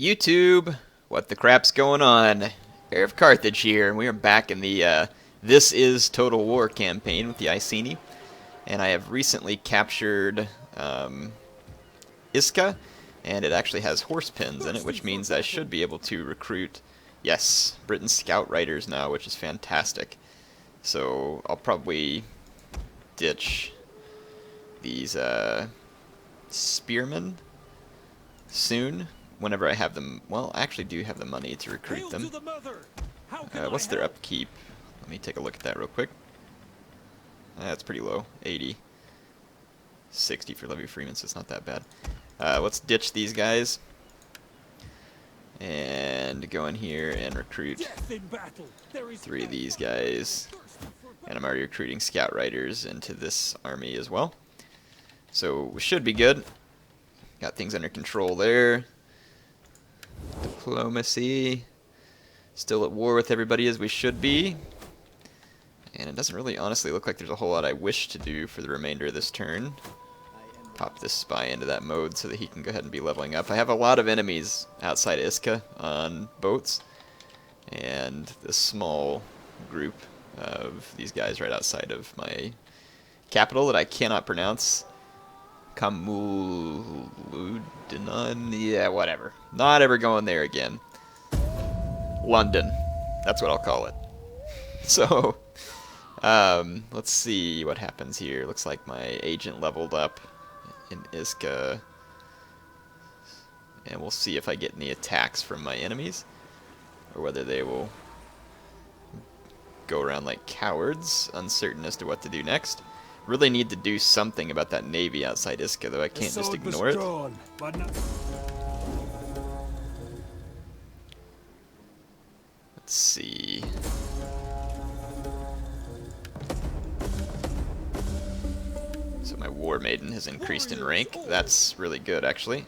YouTube, what the crap's going on? HeirofCarthage here, and we are back in the This Is Total War campaign with the Iceni, and I have recently captured Iska, and it actually has horse pins in it, which means I should be able to recruit, yes, Britain Scout Riders now, which is fantastic. So I'll probably ditch these spearmen soon, whenever I have them. Well, I actually do have the money to recruit them. What's their upkeep? Let me take a look at that real quick. That's pretty low, 80. 60 for Levy Freeman, so it's not that bad. Let's ditch these guys and go in here and recruit 3 of these guys. And I'm already recruiting Scout Riders into this army as well. So we should be good. Got things under control there. Diplomacy. Still at war with everybody as we should be. And it doesn't really honestly look like there's a whole lot I wish to do for the remainder of this turn. Pop this spy into that mode so that he can go ahead and be leveling up. I have a lot of enemies outside Iska on boats. And this small group of these guys right outside of my capital that I cannot pronounce. Kamuludinan? Yeah, whatever. Not ever going there again. London. That's what I'll call it. So, let's see what happens here. Looks like my agent leveled up in Iska. And we'll see if I get any attacks from my enemies. Or whether they will go around like cowards, uncertain as to what to do next. Really need to do something about that navy outside Iska, though I can't just ignore it. Let's see. So my War Maiden has increased in rank. That's really good, actually.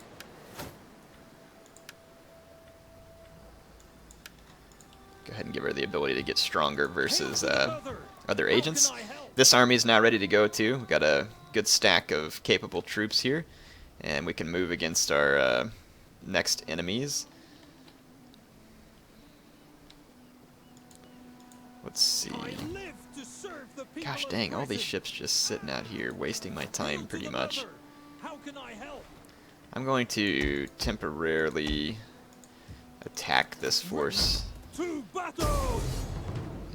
Go ahead and give her the ability to get stronger versus other agents. This army is now ready to go too. We've got a good stack of capable troops here, and we can move against our next enemies. Let's see. Gosh dang, all these ships just sitting out here wasting my time pretty much. I'm going to temporarily attack this force.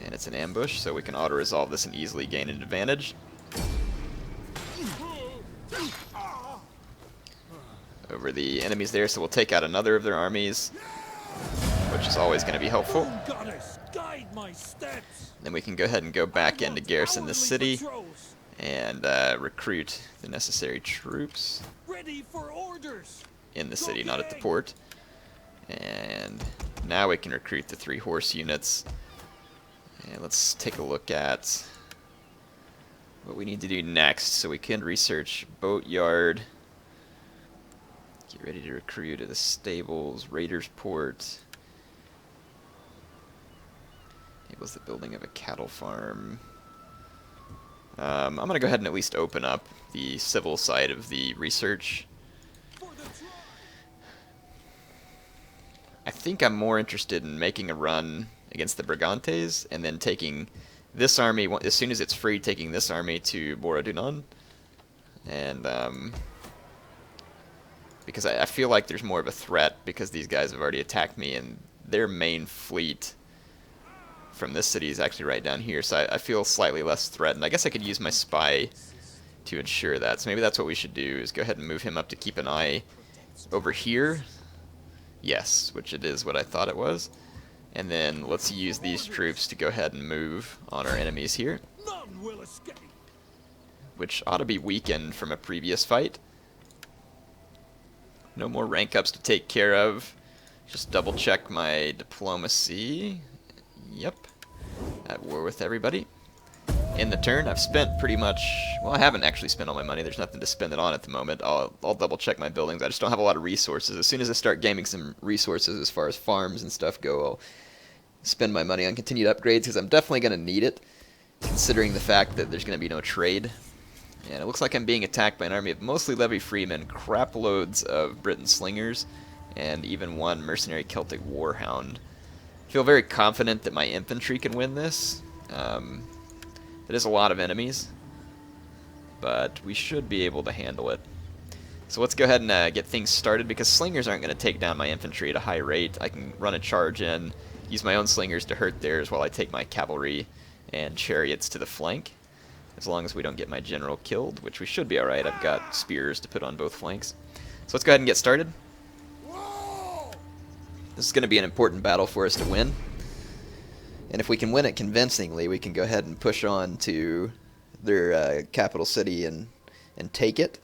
And it's an ambush, so we can auto-resolve this and easily gain an advantage. Over the enemies there, so we'll take out another of their armies, which is always going to be helpful. Then we can go ahead and go back in to garrison the city and recruit the necessary troops in the city, not at the port. And now we can recruit the 3 horse units. And let's take a look at what we need to do next. So we can research boatyard. Get ready to recruit at the stables, Raiders Port. It was the building of a cattle farm. I'm going to go ahead and at least open up the civil side of the research. I think I'm more interested in making a run against the Brigantes and then taking this army, as soon as it's free, taking this army to Borodunan. And because I feel like there's more of a threat because these guys have already attacked me, and their main fleet from this city is actually right down here, so I feel slightly less threatened. I guess I could use my spy to ensure that. So maybe that's what we should do, is go ahead and move him up to keep an eye over here. Yes, which it is what I thought it was. And then let's use these troops to go ahead and move on our enemies here, which ought to be weakened from a previous fight. No more rank ups to take care of. Just double check my diplomacy. Yep, at war with everybody. In the turn, I've spent pretty much, well, I haven't actually spent all my money. There's nothing to spend it on at the moment. I'll double check my buildings. I just don't have a lot of resources. As soon as I start gaining some resources as far as farms and stuff go, I'll spend my money on continued upgrades, because I'm definitely going to need it, considering the fact that there's going to be no trade. And it looks like I'm being attacked by an army of mostly levy freemen, crap loads of Britain slingers, and even one mercenary Celtic warhound. I feel very confident that my infantry can win this. It is a lot of enemies, but we should be able to handle it. So let's go ahead and get things started, because slingers aren't going to take down my infantry at a high rate. I can run a charge in, use my own slingers to hurt theirs while I take my cavalry and chariots to the flank. As long as we don't get my general killed, which we should be alright. I've got spears to put on both flanks. So let's go ahead and get started. This is going to be an important battle for us to win. And if we can win it convincingly, we can go ahead and push on to their capital city and take it.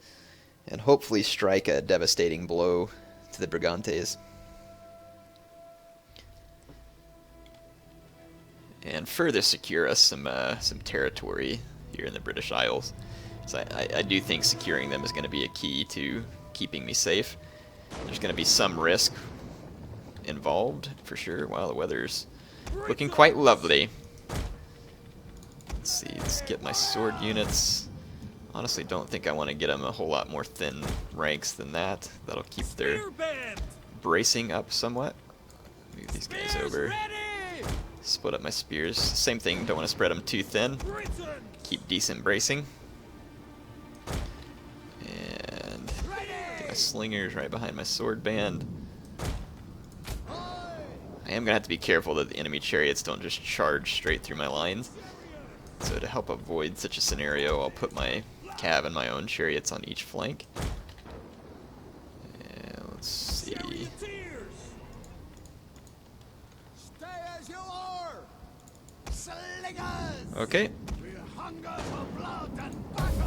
And hopefully strike a devastating blow to the Brigantes. And further secure us some territory here in the British Isles. So I do think securing them is going to be a key to keeping me safe. There's going to be some risk involved, for sure. Wow, the weather's looking quite lovely. Let's see, let's get my sword units. Honestly, don't think I want to get them a whole lot more thin ranks than that. That'll keep their bracing up somewhat. Move these guys over. Split up my spears. Same thing, don't want to spread them too thin. Keep decent bracing. And get my slingers right behind my sword band. I am going to have to be careful that the enemy chariots don't just charge straight through my lines. So to help avoid such a scenario, I'll put my cav and my own chariots on each flank. And let's see. Okay.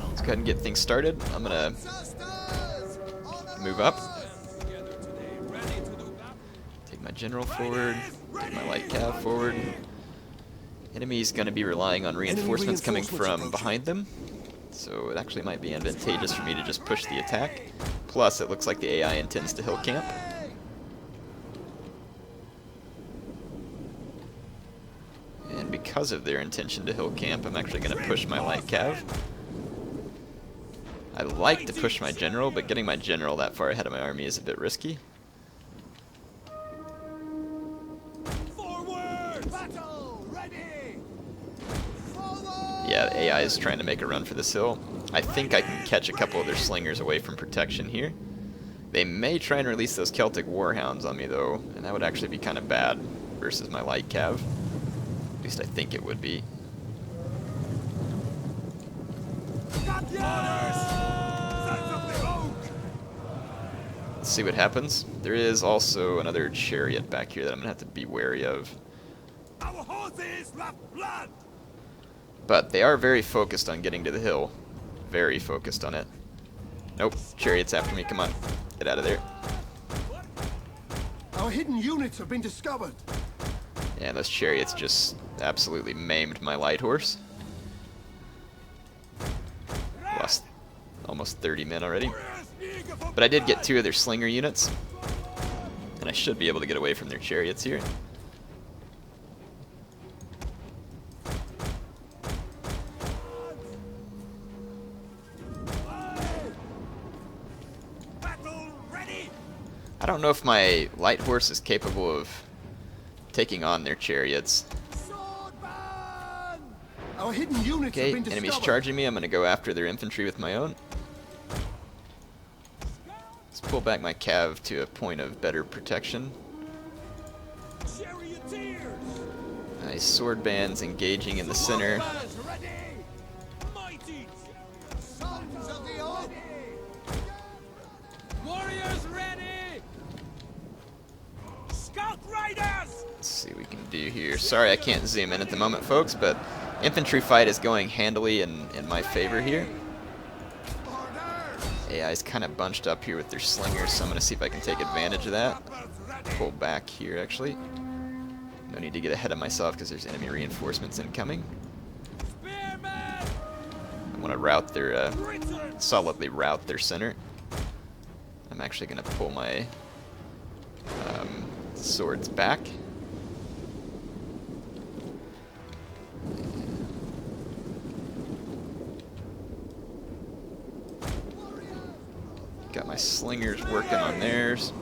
Let's go ahead and get things started. I'm gonna move up. Take my general forward. Take my light cav forward. Enemy's gonna be relying on reinforcements coming from behind them. So it actually might be advantageous for me to just push the attack. Plus, it looks like the AI intends to hill camp. And because of their intention to hill camp, I'm actually going to push my light cav. I like to push my general, but getting my general that far ahead of my army is a bit risky. Yeah, the AI is trying to make a run for this hill. I think I can catch a couple of their slingers away from protection here. They may try and release those Celtic warhounds on me, though, and that would actually be kind of bad versus my light cav. At least I think it would be. Let's see what happens. There is also another chariot back here that I'm going to have to be wary of. Our horses left blood. But they are very focused on getting to the hill. Very focused on it. Nope, chariot's after me. Come on, get out of there. Our hidden units have been discovered. Yeah, those chariots just absolutely maimed my light horse. Lost almost 30 men already. But I did get 2 of their slinger units. And I should be able to get away from their chariots here. I don't know if my light horse is capable of taking on their chariots. Our hidden units Okay, have been enemies discovered. charging me. I'm going to go after their infantry with my own. Let's pull back my cav to a point of better protection. My sword bands engaging in the center. Let's see what we can do here. Sorry I can't zoom in at the moment, folks, but infantry fight is going handily in my favor here. AI's kind of bunched up here with their slingers, so I'm going to see if I can take advantage of that. Pull back here, actually. No need to get ahead of myself because there's enemy reinforcements incoming. I want to route their, solidly route their center. I'm actually going to pull my swords back. Got my slingers working on theirs.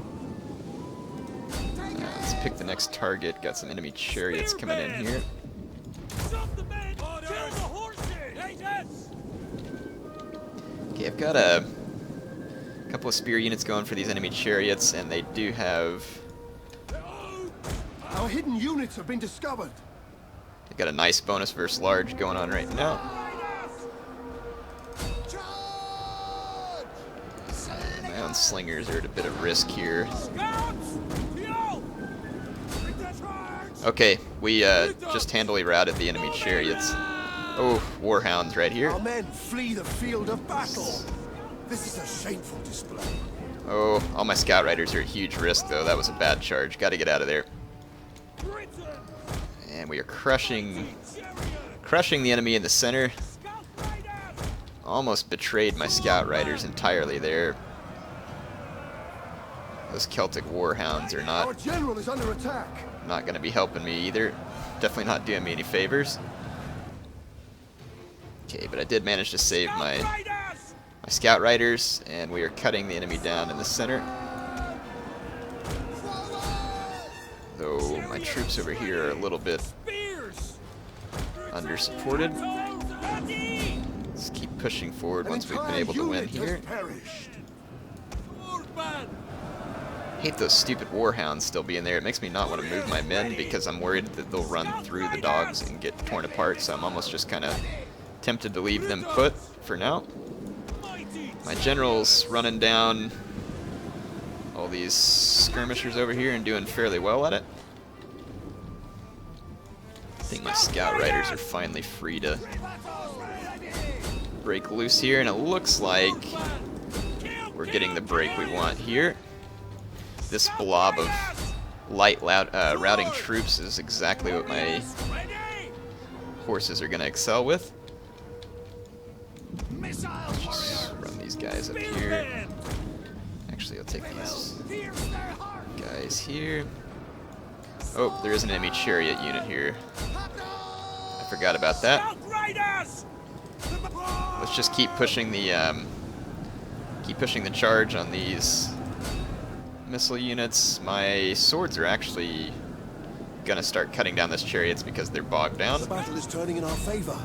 pick the next target. Got some enemy chariots coming in here. Okay, I've got a couple of spear units going for these enemy chariots, and they do have... Our hidden units have been discovered. They got a nice bonus versus large going on right now. And my own slingers are at a bit of risk here. Okay, we just handily routed the enemy chariots. Oh, warhounds right here. Our men flee the field of battle. This is a shameful display. Oh, all my scout riders are at huge risk, though. That was a bad charge. Got to get out of there. And we are crushing the enemy in the center. Almost betrayed my scout riders entirely there. Those Celtic warhounds are Our general is under attack. not going to be helping me either. Definitely not doing me any favors. Okay, but I did manage to save my scout riders, and we are cutting the enemy down in the center. Though my troops over here are a little bit under-supported. Let's keep pushing forward once we've been able to win here. Hate those stupid warhounds still being there. It makes me not want to move my men because I'm worried that they'll run through the dogs and get torn apart, so I'm almost just kind of tempted to leave them put for now. My general's running down all these skirmishers over here and doing fairly well at it. I think my scout riders are finally free to break loose here, and it looks like we're getting the break we want here. This blob of light routing troops is exactly what my horses are going to excel with. Let's just run these guys up here. Actually, I'll take these guys here. Oh, there is an enemy chariot unit here. I forgot about that. Let's just keep pushing the charge on these missile units. My swords are actually gonna start cutting down these chariots because they're bogged down. The battle is turning in our favor.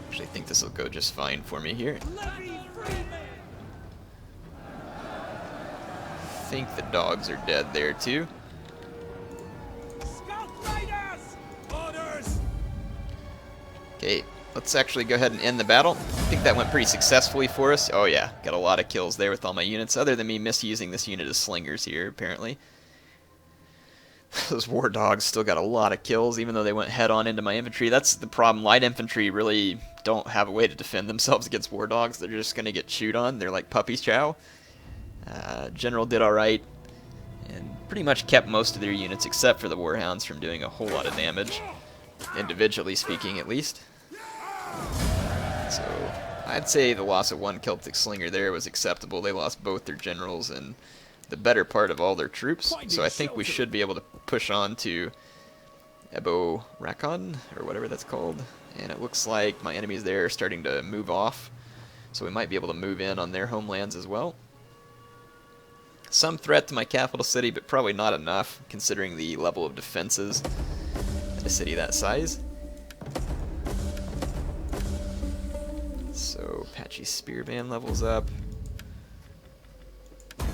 Actually, I think this will go just fine for me here. I think the dogs are dead there too. Okay, let's actually go ahead and end the battle. I think that went pretty successfully for us. Oh yeah, got a lot of kills there with all my units, other than me misusing this unit as slingers here, apparently. Those war dogs still got a lot of kills, even though they went head-on into my infantry. That's the problem. Light infantry really don't have a way to defend themselves against war dogs. They're just going to get chewed on. They're like puppy chow. General did alright, and pretty much kept most of their units, except for the warhounds, from doing a whole lot of damage. Individually speaking, at least. So, I'd say the loss of one Celtic slinger there was acceptable. They lost both their generals and the better part of all their troops. So I think we should be able to push on to Ebo Rakon, or whatever that's called. And it looks like my enemies there are starting to move off. So we might be able to move in on their homelands as well. Some threat to my capital city, but probably not enough, considering the level of defenses at a city that size. So, Apache Spearman levels up. I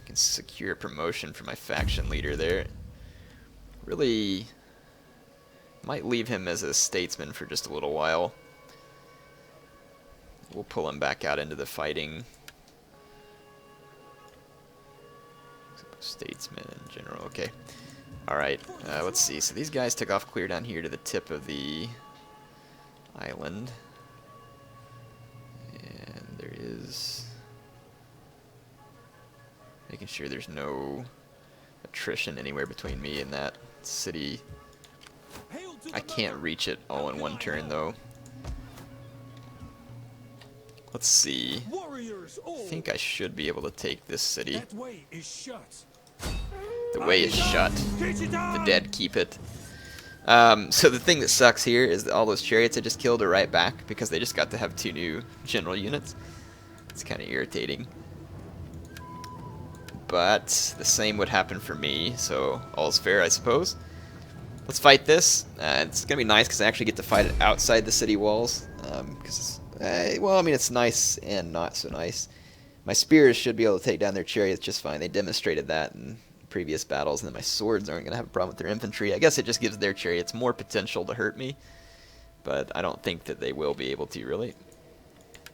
can secure a promotion for my faction leader there. Really might leave him as a statesman for just a little while. We'll pull him back out into the fighting. Statesman in general, okay. Alright, let's see. So these guys took off clear down here to the tip of the island. And there is... making sure there's no attrition anywhere between me and that city. I can't reach it all in one turn, though. Let's see. I think I should be able to take this city. The way is shut. The dead keep it. So the thing that sucks here is that all those chariots I just killed are right back because they just got to have 2 new general units. It's kind of irritating. but the same would happen for me, so all's fair, I suppose. Let's fight this. It's going to be nice because I actually get to fight it outside the city walls. Well, I mean, it's nice and not so nice. My spears should be able to take down their chariots just fine. They demonstrated that in previous battles, and then my swords aren't going to have a problem with their infantry. I guess it just gives their chariots more potential to hurt me, but I don't think that they will be able to, really.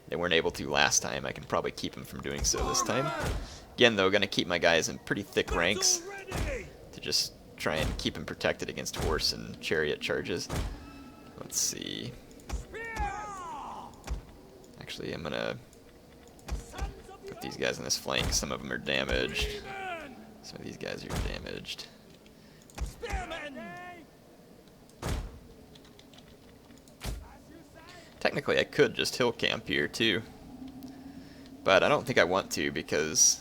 They weren't able to last time. I can probably keep them from doing so this time. Again, though, going to keep my guys in pretty thick ranks to just try and keep them protected against horse and chariot charges. Let's see. Actually, I'm going to put these guys on this flank. Some of them are damaged. Some of these guys are damaged. Technically, I could just hill camp here, too. But I don't think I want to because,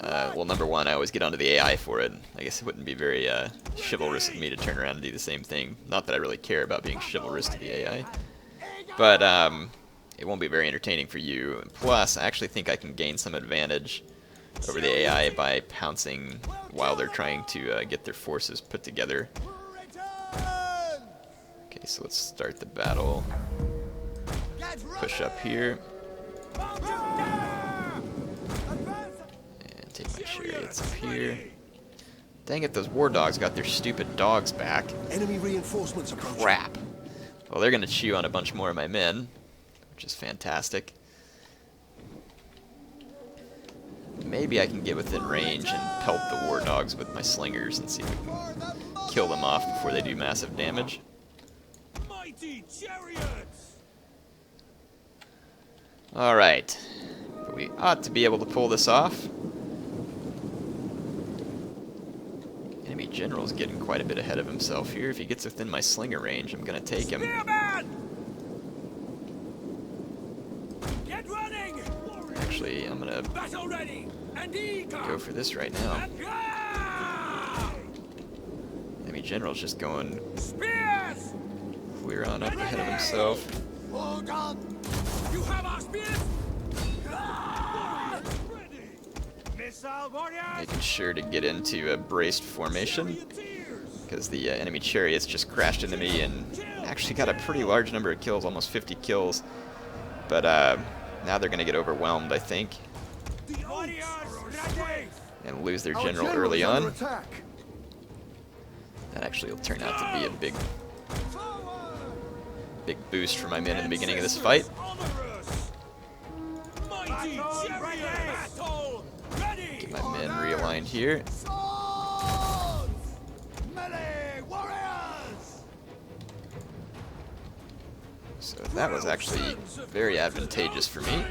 well, number one, I always get onto the AI for it. I guess it wouldn't be very chivalrous of me to turn around and do the same thing. Not that I really care about being chivalrous to the AI. But it won't be very entertaining for you. Plus, I actually think I can gain some advantage over the AI by pouncing while they're trying to get their forces put together. Okay, so let's start the battle. Push up here. And take my chariots up here. Dang it, those war dogs got their stupid dogs back. Enemy reinforcements approaching. Crap. Well, they're going to chew on a bunch more of my men, which is fantastic. Maybe I can get within range and pelt the war dogs with my slingers and see if we can kill them off before they do massive damage. Alright. We ought to be able to pull this off. Enemy general's getting quite a bit ahead of himself here. If he gets within my slinger range, I'm going to take him. Actually, I'm going to go for this right now. Enemy general's just going clear on up ahead of himself. You have our spears? Making sure to get into a braced formation because the enemy chariots just crashed into me and actually got a pretty large number of kills, almost 50 kills. But now they're going to get overwhelmed, I think, and lose their general early on. That actually will turn out to be a big boost for my men in the beginning of this fight. Get my men realigned here. So that was actually very advantageous for me.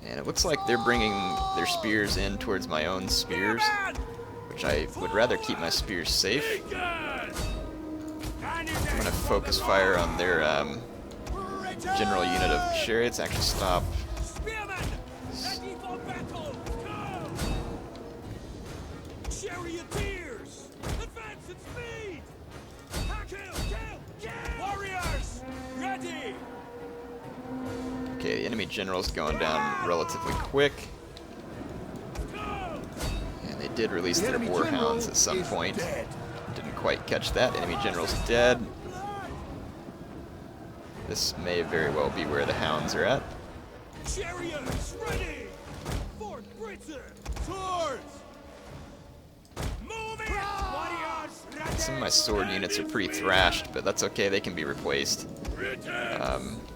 And it looks like they're bringing their spears in towards my own spears, which I would rather keep my spears safe. I'm going to focus fire on their general unit of chariots. Actually stop. Okay, the enemy general's going down relatively quick. And they did release their warhounds at some point. Didn't quite catch that. Enemy general's dead. This may very well be where the hounds are at. Chariots ready! Fort Britain! Swords! Move it! Some of my sword units are pretty thrashed, but that's okay, they can be replaced.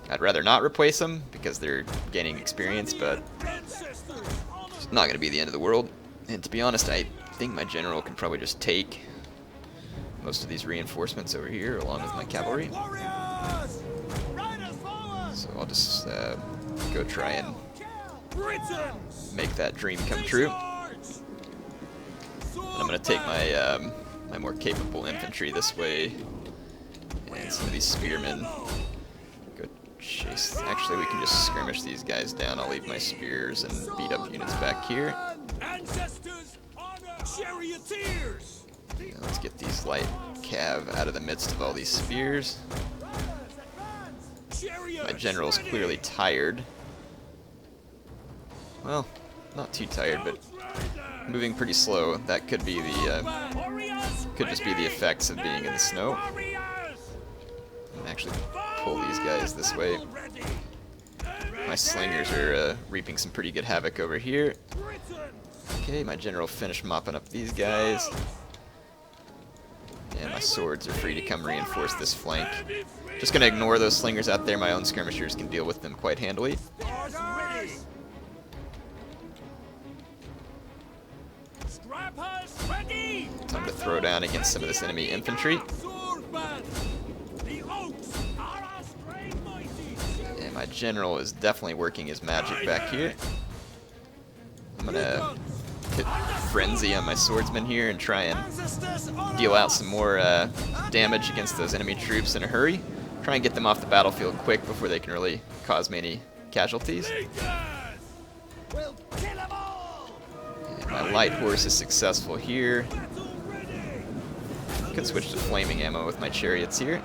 I'd rather not replace them because they're gaining experience, but it's not going to be the end of the world. And to be honest, I think my general can probably just take most of these reinforcements over here along with my cavalry. So I'll just go try and make that dream come true. And I'm going to take my my more capable infantry this way, and some of these spearmen. Go chase. Actually, we can just skirmish these guys down. I'll leave my spears and beat up units back here. Now let's get these light cav out of the midst of all these spears. My general's clearly tired. well, not too tired, but moving pretty slow. That could be the could just be the effects of being in the snow. And actually pull these guys this way. My slingers are reaping some pretty good havoc over here. Okay, my general finished mopping up these guys. And my swords are free to come reinforce this flank. Just going to ignore those slingers out there. My own skirmishers can deal with them quite handily. Time to throw down against some of this enemy infantry. And my general is definitely working his magic back here. I'm going to hit Frenzy on my swordsman here and try and deal out some more damage against those enemy troops in a hurry. Try and get them off the battlefield quick before they can really cause me any casualties. And my light horse is successful here. Could switch to flaming ammo with my chariots here.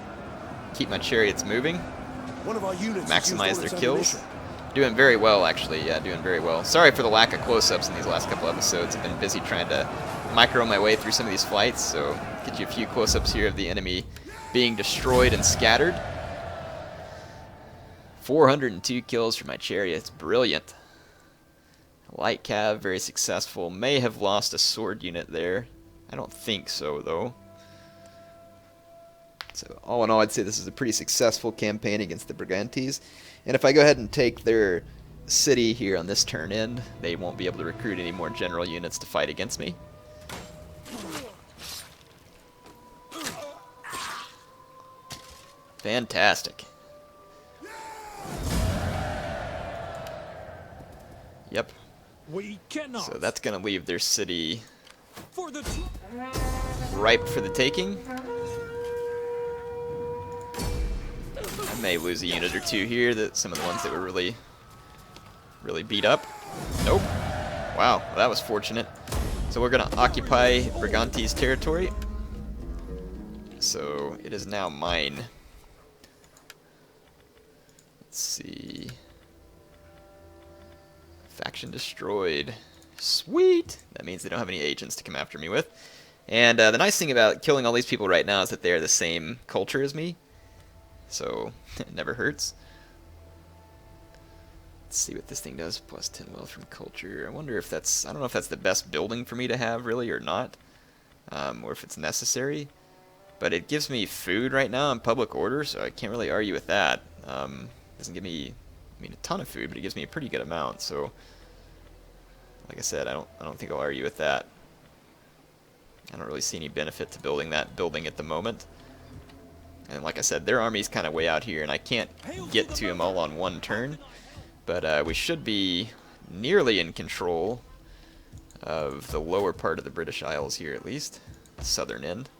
Keep my chariots moving. Maximize their kills. Doing very well, actually. Yeah, doing very well. Sorry for the lack of close-ups in these last couple episodes. I've been busy trying to micro my way through some of these fights, so get you a few close-ups here of the enemy being destroyed and scattered. 402 kills for my chariots. Brilliant. Light cav, very successful. May have lost a sword unit there. I don't think so, though. So all in all, I'd say this is a pretty successful campaign against the Brigantes. And if I go ahead and take their city here on this turn end, they won't be able to recruit any more general units to fight against me. Fantastic. Yep. So that's going to leave their city ripe for the taking. I may lose a unit or two here, some of the ones that were really beat up. Nope. Wow, well, that was fortunate. So we're going to occupy Brigantes territory. So it is now mine. Let's see. Faction destroyed. Sweet! That means they don't have any agents to come after me with. And the nice thing about killing all these people right now is that they're the same culture as me. So it never hurts. Let's see what this thing does. Plus 10 wealth from culture. I wonder if that's... I don't know if that's the best building for me to have, really, or not. Or if it's necessary. But it gives me food right now in public order, so I can't really argue with that. Doesn't give me... I mean, a ton of food, but it gives me a pretty good amount, so like I said, I don't think I'll argue with that. I don't really see any benefit to building that building at the moment. And like I said, their army's kind of way out here, and I can't get to them all on one turn, but we should be nearly in control of the lower part of the British Isles here, at least, the southern end.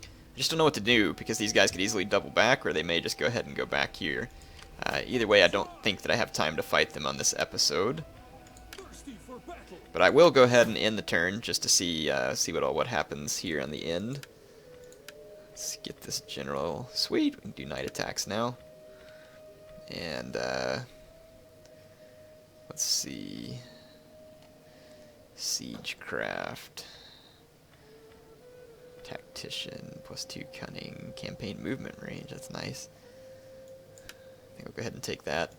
I just don't know what to do, because these guys could easily double back, or they may just go ahead and go back here. Either way, I don't think that I have time to fight them on this episode. But I will go ahead and end the turn just to see what happens here on the end. Let's get this general. Sweet, we can do night attacks now. And let's see. Siegecraft. Tactician, +2 cunning, campaign movement range, that's nice. I think I'll go ahead and take that.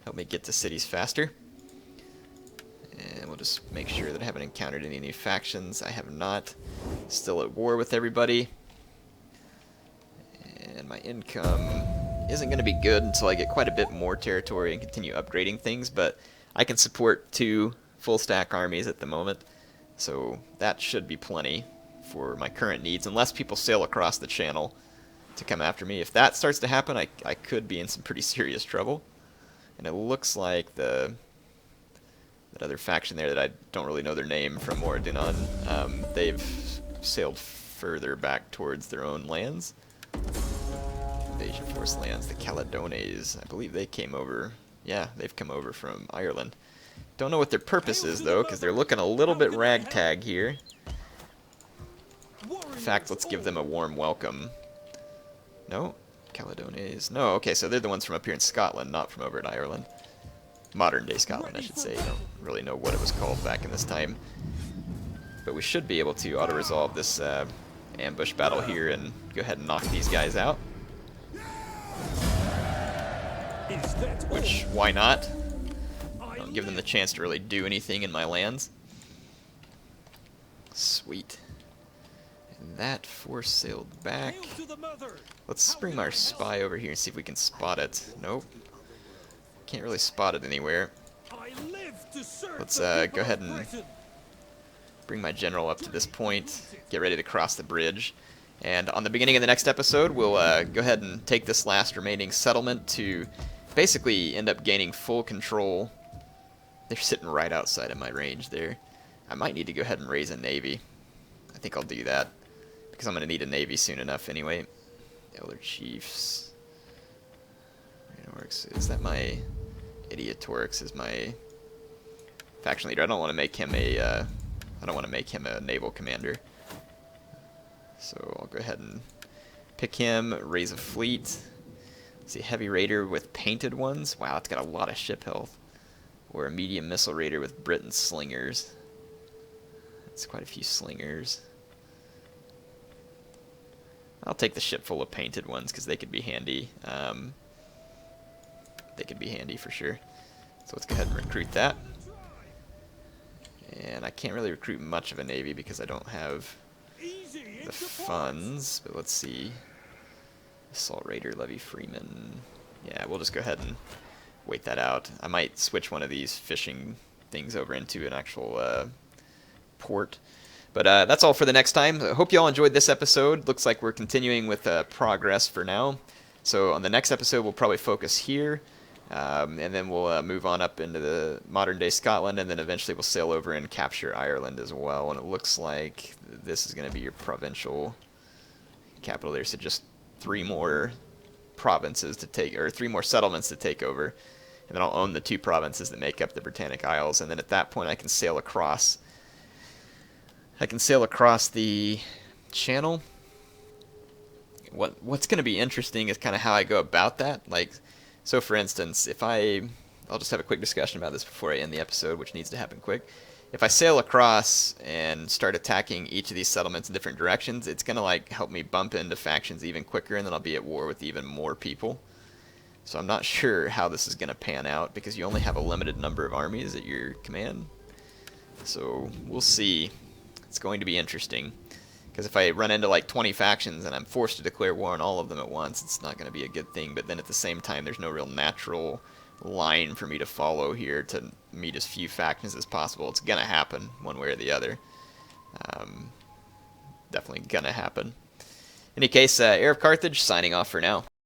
Help me get to cities faster. And we'll just make sure that I haven't encountered any new factions. I have not. Still at war with everybody. And my income isn't going to be good until I get quite a bit more territory and continue upgrading things, but I can support 2 full stack armies at the moment, so that should be plenty for my current needs, unless people sail across the channel to come after me. If that starts to happen, I could be in some pretty serious trouble. And it looks like that other faction there that I don't really know their name from Mordunon, they've sailed further back towards their own lands. Invasion Force lands, the Caledones. I believe they came over. Yeah, they've come over from Ireland. Don't know what their purpose is, though, because they're looking a little bit ragtag here. In fact, let's give them a warm welcome. No? Caledones. No, okay, so they're the ones from up here in Scotland, not from over in Ireland. Modern day Scotland, I should say. I don't really know what it was called back in this time. But we should be able to auto-resolve this ambush battle here and go ahead and knock these guys out. Which, why not? Don't give them the chance to really do anything in my lands. Sweet. And that force sailed back. Let's bring our spy over here and see if we can spot it. Nope. Can't really spot it anywhere. Let's go ahead and bring my general up to this point, get ready to cross the bridge. And on the beginning of the next episode, we'll go ahead and take this last remaining settlement to basically end up gaining full control. They're sitting right outside of my range there. I might need to go ahead and raise a navy. I think I'll do that, because I'm going to need a navy soon enough anyway. Elder Chiefs. Is that my... Idiotorix is my faction leader. I don't want to make him a... I don't want to make him a naval commander. So I'll go ahead and pick him, raise a fleet. Let's see, heavy raider with painted ones. Wow, it's got a lot of ship health. Or a medium missile raider with Britain slingers. That's quite a few slingers. I'll take the ship full of painted ones because they could be handy. They could be handy for sure. So let's go ahead and recruit that. And I can't really recruit much of a navy because I don't have the funds. But let's see. Assault Raider, Levy Freeman. Yeah, we'll just go ahead and wait that out. I might switch one of these fishing things over into an actual port. But that's all for the next time. I hope you all enjoyed this episode. Looks like we're continuing with progress for now. So on the next episode, we'll probably focus here. And then we'll move on up into the modern-day Scotland, and then eventually we'll sail over and capture Ireland as well. And it looks like this is going to be your provincial capital there. So just 3 more provinces to take, or 3 more settlements to take over. And then I'll own the 2 provinces that make up the Britannic Isles. And then at that point, I can sail across. I can sail across the channel. What's going to be interesting is kind of how I go about that. Like, so for instance, if I'll just have a quick discussion about this before I end the episode, which needs to happen quick. If I sail across and start attacking each of these settlements in different directions, it's going to like help me bump into factions even quicker, and then I'll be at war with even more people. So I'm not sure how this is going to pan out, because you only have a limited number of armies at your command. So we'll see. It's going to be interesting. Because if I run into like 20 factions and I'm forced to declare war on all of them at once, it's not going to be a good thing. But then at the same time, there's no real natural line for me to follow here to meet as few factions as possible. It's going to happen one way or the other. Definitely going to happen. In any case, HeirofCarthage signing off for now.